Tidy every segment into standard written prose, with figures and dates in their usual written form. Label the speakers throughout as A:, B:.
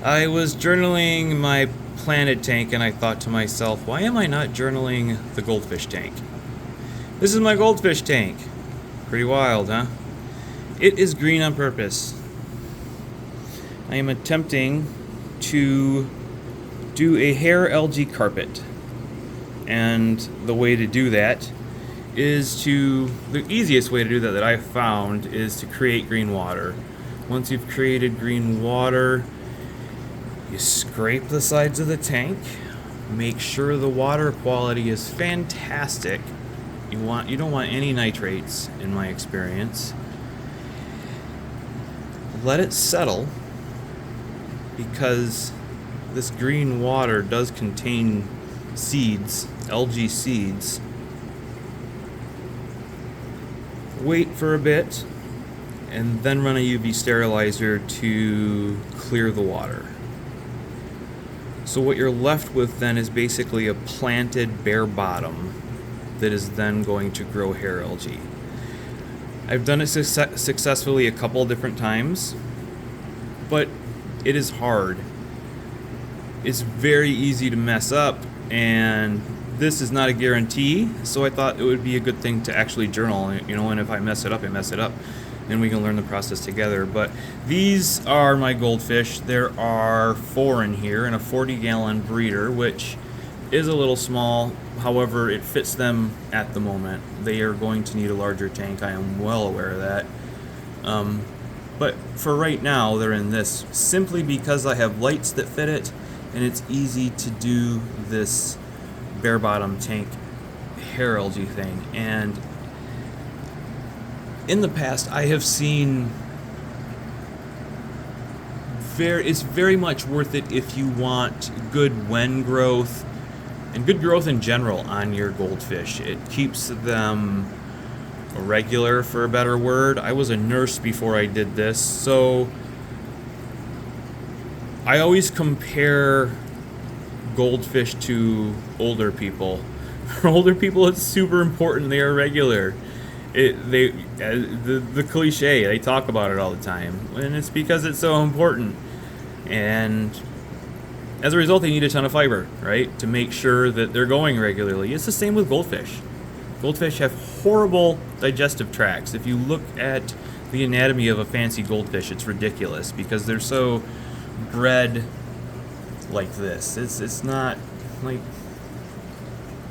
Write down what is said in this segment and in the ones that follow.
A: I was journaling my planted tank and I thought to myself, why am I not journaling the goldfish tank? This is my goldfish tank. Pretty wild, huh? It is green on purpose. I am attempting to do a hair algae carpet. And the way to do that is the easiest way to do that I've found is to create green water. Once you've created green water, you scrape the sides of the tank, make sure the water quality is fantastic. You don't want any nitrates in my experience. Let it settle, because this green water does contain seeds, algae seeds. Wait for a bit and then run a UV sterilizer to clear the water. So what you're left with then is basically a planted bare bottom that is then going to grow hair algae. I've done it successfully a couple different times, but it is hard. It's very easy to mess up, and this is not a guarantee, so I thought it would be a good thing to actually journal, and if I mess it up, I mess it up, and we can learn the process together. But these are my goldfish. There are 4 in here in a 40-gallon breeder, which is a little small. However, it fits them at the moment. They are going to need a larger tank. I am well aware of that. But for right now, they're in this simply because I have lights that fit it, and it's easy to do this bare bottom tank hair algae thing. And in the past, I have seen it's very much worth it if you want good wen growth and good growth in general on your goldfish. It keeps them regular, for a better word. I was a nurse before I did this, so I always compare goldfish to older people. For older people, it's super important they are regular. The cliche, they talk about it all the time, and it's because it's so important. And as a result, they need a ton of fiber, right, to make sure that they're going regularly. It's the same with goldfish. Goldfish have horrible digestive tracts. If you look at the anatomy of a fancy goldfish, it's ridiculous because they're so bred like this. It's not like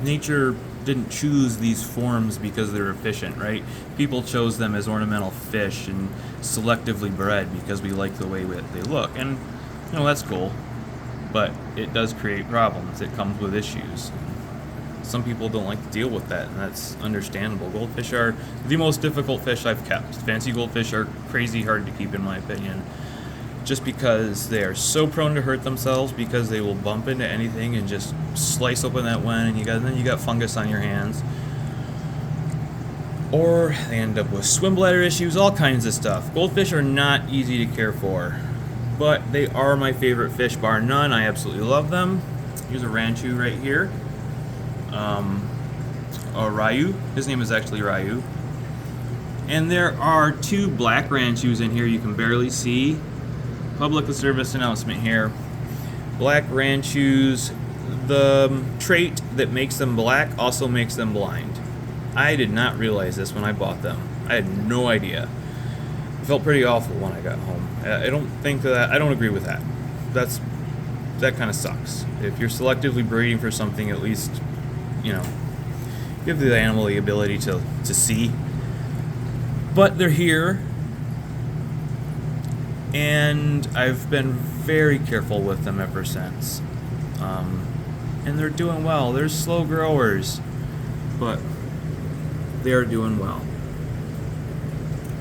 A: nature didn't choose these forms because they're efficient, right? People chose them as ornamental fish and selectively bred because we like the way they look. And, that's cool. But it does create problems. It comes with issues. Some people don't like to deal with that, and that's understandable. Goldfish are the most difficult fish I've kept. Fancy goldfish are crazy hard to keep, in my opinion, just because they are so prone to hurt themselves, because they will bump into anything and just slice open that wen, and then you got fungus on your hands. Or they end up with swim bladder issues, all kinds of stuff. Goldfish are not easy to care for, but they are my favorite fish, bar none. I absolutely love them. Here's a ranchu right here. A Ryu. His name is actually Ryu. And there are 2 black ranchus in here you can barely see. Public service announcement here. Black ranchus, the trait that makes them black also makes them blind. I did not realize this when I bought them. I had no idea. It felt pretty awful when I got home. I don't agree with that. That kind of sucks. If you're selectively breeding for something, at least, give the animal the ability to see. But they're here, and I've been very careful with them ever since. And they're doing well. They're slow growers, but they are doing well.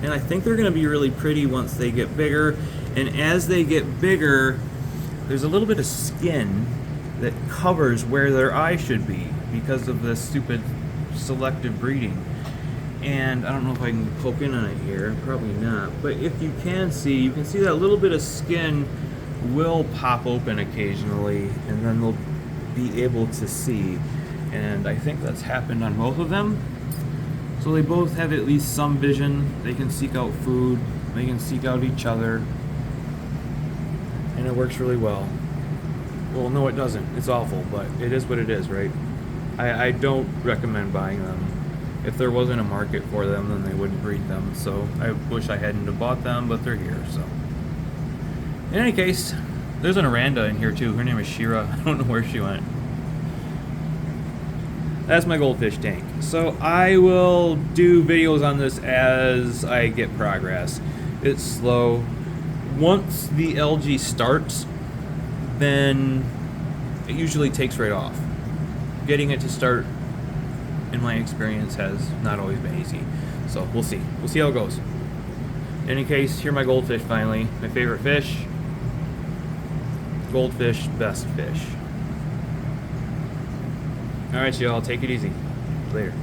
A: And I think they're going to be really pretty once they get bigger. And as they get bigger, there's a little bit of skin that covers where their eye should be because of the stupid selective breeding. And I don't know if I can poke in on it here, probably not, but if you can see that little bit of skin will pop open occasionally, and then they'll be able to see. And I think that's happened on both of them. So they both have at least some vision. They can seek out food, they can seek out each other. And and it works really well. Well, no, it doesn't. It's awful, but it is what it is, right? I don't recommend buying them. If there wasn't a market for them, then they wouldn't breed them. So I wish I hadn't have bought them, but they're here. So in any case, there's an Aranda in here too. Her name is Shira. I don't know where she went. That's my goldfish tank. So I will do videos on this as I get progress. It's slow. Once the algae starts, then it usually takes right off. Getting it to start, in my experience, has not always been easy. So we'll see. We'll see how it goes. In any case, here are my goldfish finally. My favorite fish. Goldfish, best fish. Alright, y'all. Take it easy. Later.